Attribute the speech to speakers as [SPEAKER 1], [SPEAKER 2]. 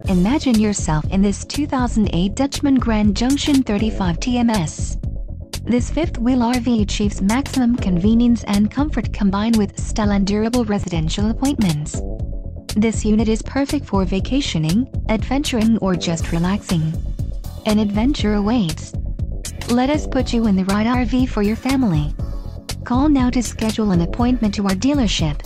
[SPEAKER 1] Imagine yourself in this 2008 Dutchman Grand Junction 35 TMS. This fifth-wheel RV achieves maximum convenience and comfort combined with style and durable residential appointments. This unit is perfect for vacationing, adventuring, or just relaxing. An adventure awaits. Let us put you in the right RV for your family. Call now to schedule an appointment to our dealership.